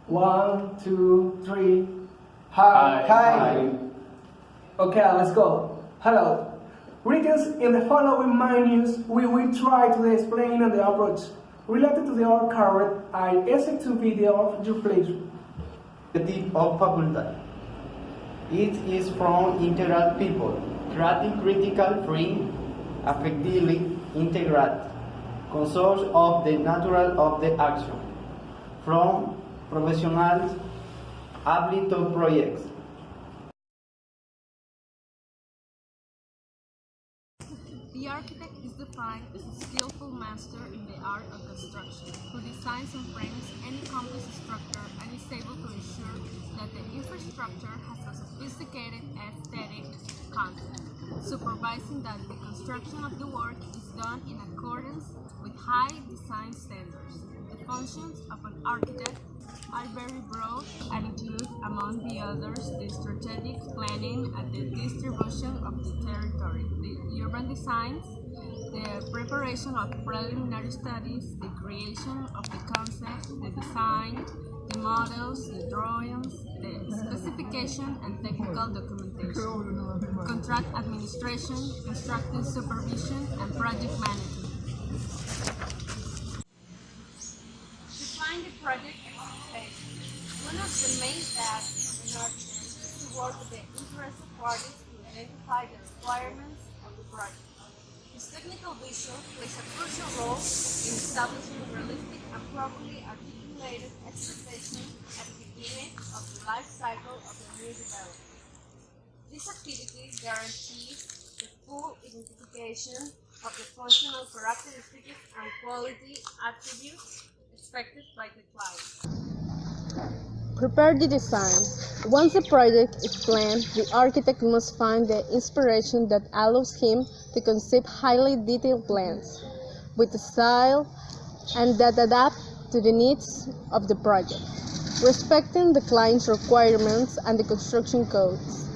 1, 2, 3. Hi. Okay, let's go. Hello. Greetings. In the following menus, we will try to explain the approach related to the current I-SX2 video of your place. Objective of faculty. It is from integral people, creating critical, free, effectively integrate, conscious of the natural of the action, from professionals, apply to projects. The architect is defined as a skillful master in the art of construction, who designs and frames any complex structure and is able to ensure that the infrastructure has a sophisticated aesthetic content, supervising that the construction of the work is done in accordance with high design standards. The functions of an architect are very broad and include, among the others, the strategic planning and the distribution of the territory, the urban designs, the preparation of preliminary studies, the creation of the concept, the design, the models, the drawings, the specification and technical documentation, contract administration, construction supervision, and project management. Define the project expectation. One of the main tasks of an architect is to work with the interested parties to identify the requirements of the project. His technical vision plays a crucial role in establishing realistic and properly articulated expectations at the beginning of the life cycle of the new development. This activity guarantees the full identification of the functional characteristics and quality attributes expected by the client. Prepare the design. Once the project is planned, the architect must find the inspiration that allows him to conceive highly detailed plans with a style and that adapt to the needs of the project, respecting the client's requirements and the construction codes.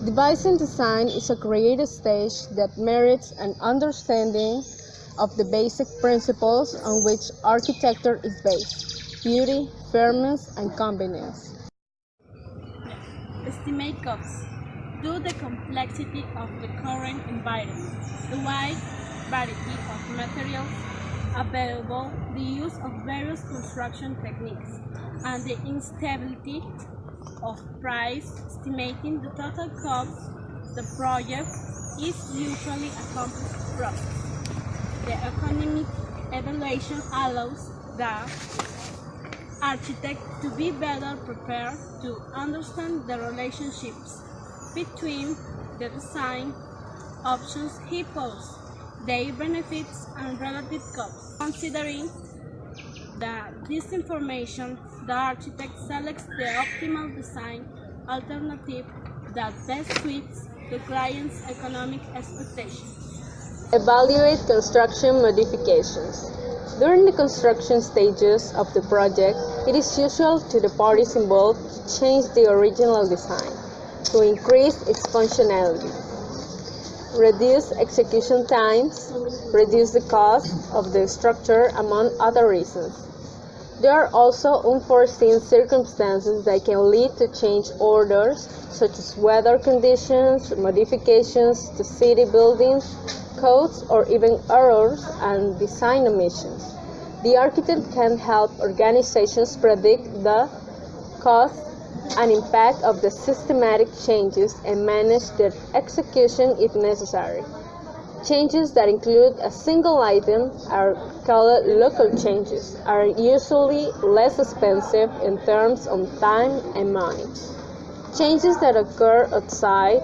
Devising design is a creative stage that merits an understanding of the basic principles on which architecture is based: beauty, fairness, and convenience. Estimate costs. Due to the complexity of the current environment, the wide variety of materials available, the use of various construction techniques, and the instability of price, estimating the total cost of the project is usually a complex process. The economic evaluation allows the architect to be better prepared to understand the relationships between the design options he poses, their benefits and relative costs. Considering this information, the architect selects the optimal design alternative that best suits the client's economic expectations. Evaluate construction modifications. During the construction stages of the project, it is usual to the parties involved to change the original design to increase its functionality, reduce execution times, reduce the cost of the structure, among other reasons. There are also unforeseen circumstances that can lead to change orders, such as weather conditions, modifications to city buildings, codes, or even errors and design omissions. The architect can help organizations predict the cost and impact of the systematic changes and manage their execution if necessary. Changes that include a single item are called local changes, are usually less expensive in terms of time and money. Changes that occur outside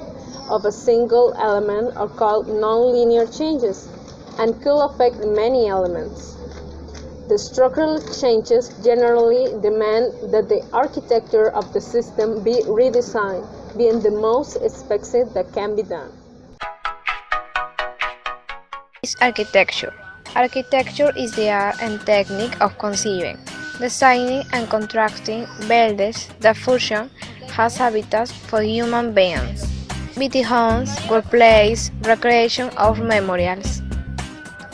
of a single element are called nonlinear changes and could affect many elements. The structural changes generally demand that the architecture of the system be redesigned, being the most expensive that can be done. Architecture. Architecture is the art and technique of conceiving, designing, and constructing buildings that function as habitats for human beings, be it homes, workplaces, recreation, or memorials.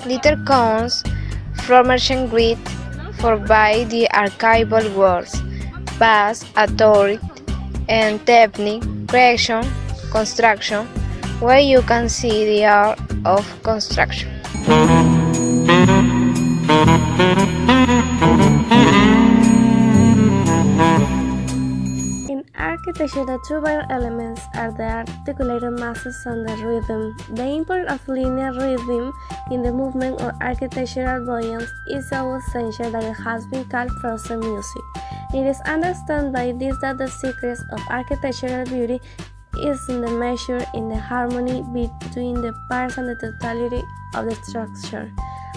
Later comes from ancient Greek for by the archival words, base, authority, and technique, creation, construction, where you can see the art of construction. In architecture, the two vital elements are the articulated masses and the rhythm. The import of linear rhythm in the movement or architectural buoyance is so essential that it has been called frozen music. It is understood by this that the secret of architectural beauty is in the measure in the harmony between the parts and the totality of the structure.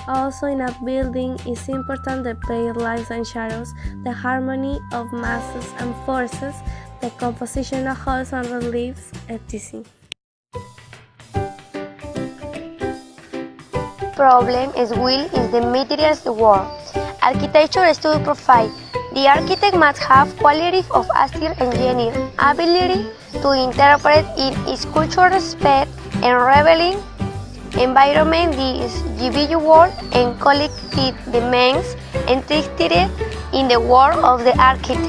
Also, in a building, it's important the play of lights and shadows, the harmony of masses and forces, the composition of halls and reliefs, etc. Problem is will is the materials the work. Architecture is to provide. The architect must have quality of a steel engineer, ability to interpret in its cultural respect and revealing environment the individual and collective demands interested in the work of the architect,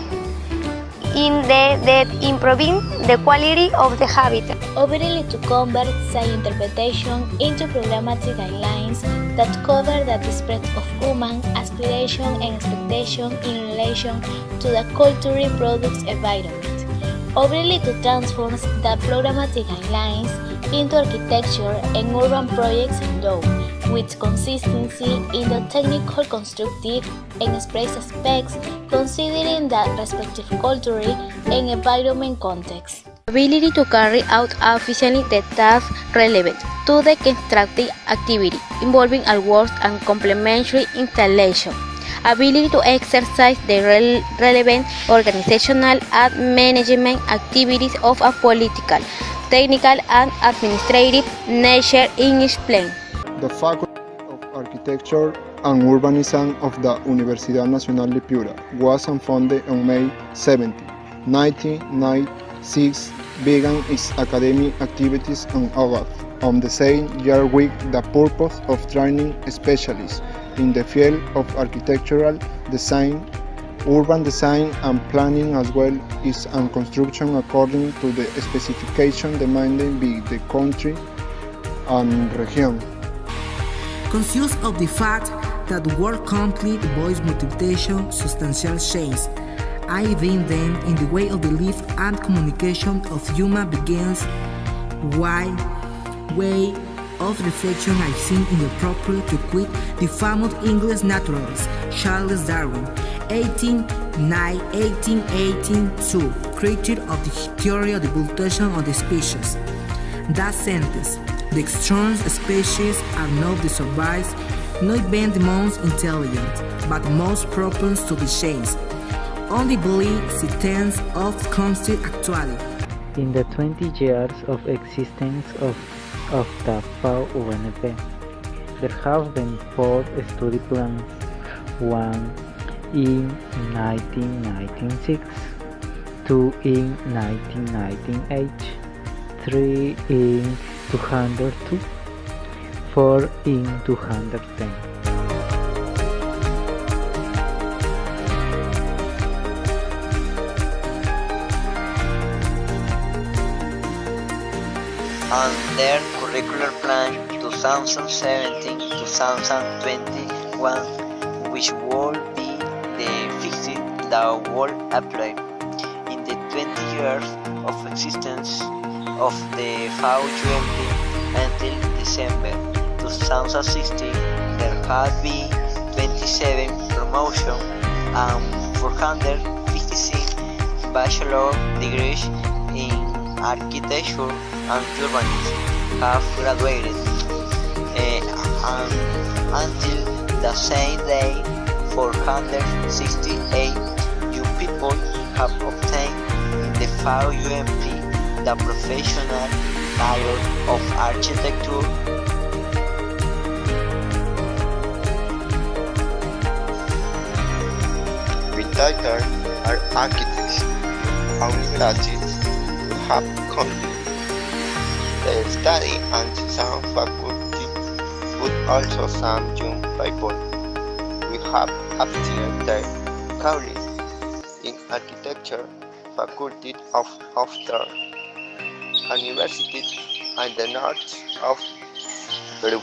in that improving the quality of the habitat. Ability to convert science interpretation into programmatic guidelines that cover the spread of human aspiration and expectation in relation to the cultural products environment. Ability to transform the programmatic guidelines into architecture and urban projects though, with consistency in the technical, constructive, and express aspects, considering the respective cultural and environment context. Ability to carry out efficiently the tasks relevant to the constructive activity involving all works and complementary installation. Ability to exercise the relevant organizational and management activities of a political, technical, and administrative nature in explain. The Faculty of Architecture and Urbanism of the Universidad Nacional de Piura was founded on May 17, 1996, began its academic activities in August on the same year with the purpose of training specialists in the field of architectural design, urban design and planning as well as construction according to the specification demanded by the country and region. Conscious of the fact that the world complete voice multiplication substantial change, I think them in the way of the life and communication of human beings, wide way of reflection I've seen in the proper to quit the famous English naturalist Charles Darwin, 1882, creator of the theory of the evolution of the species. That sentence, the extreme species are not the survives, not even the most intelligent, but most propense to the change. Only believe the tense of constant actuality. In the 20 years of existence of the fau-unp, there have been 4 study plans, one in 1996, 2 in 1998, 3 in 202, 4 in 210. And their curricular plan 2017-2021, which will be the fixed that will apply in the 20 years of existence of the fau-unp until December 2016. There have been 27 promotions and 456 bachelor degrees in architecture and urbanism have graduated, and until the same day 468 new people have obtained in the fau-unp the professional title of architecture. Retired are architects, only graduates who have completed their study and some faculty, but also some young people. We have obtained their careers. in Architecture, Faculty of the University and the north of Peru.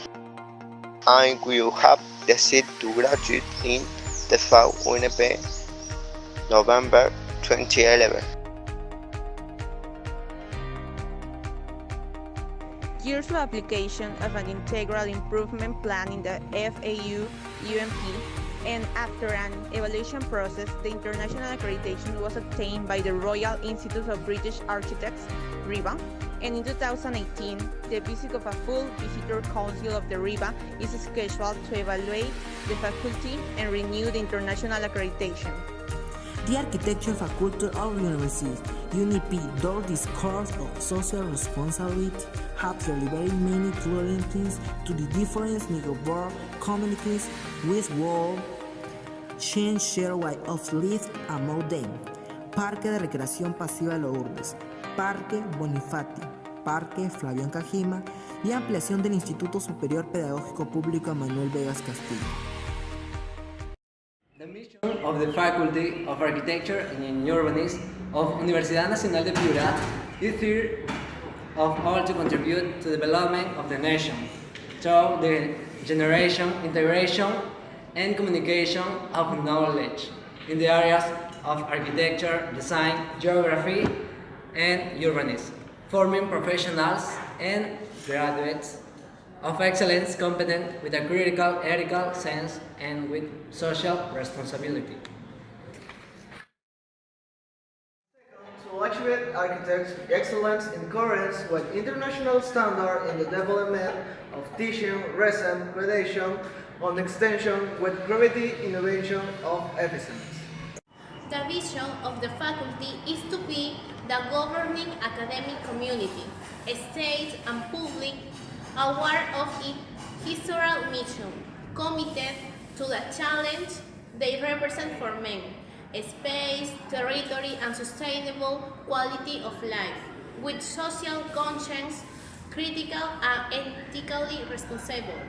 I will have decided to graduate in the fau-unp November 2011. Years of application of an integral improvement plan in the fau-unp, and after an evaluation process, the international accreditation was obtained by the Royal Institute of British Architects, RIBA, and in 2018, the visit of a full visitor council of the RIBA is scheduled to evaluate the faculty and renew the international accreditation. The Architecture Faculty of University, UNIP, though this course of social responsibility, have delivered many things to the different neighborhood communities which will change their way of life among them. Parque de Recreación Pasiva de Lourdes, Parque Bonifati, Parque Flavián Cajima y ampliación del Instituto Superior Pedagógico Público Manuel Vegas Castillo. The mission of the Faculty of Architecture and Urbanism of Universidad Nacional de Piura is here of all to contribute to the development of the nation through the generation, integration, and communication of knowledge in the areas of architecture, design, geography, and urbanism, forming professionals and graduates of excellence competent with a critical ethical sense and with social responsibility. To achieve architects excellence in accordance with international standards in the development of teaching, research, creation, and extension with gravity, innovation of efficiency. The vision of the faculty is to be the governing academic community, state and public, aware of its historical mission, committed to the challenge they represent for men, space, territory, and sustainable quality of life, with social conscience, critical and ethically responsible.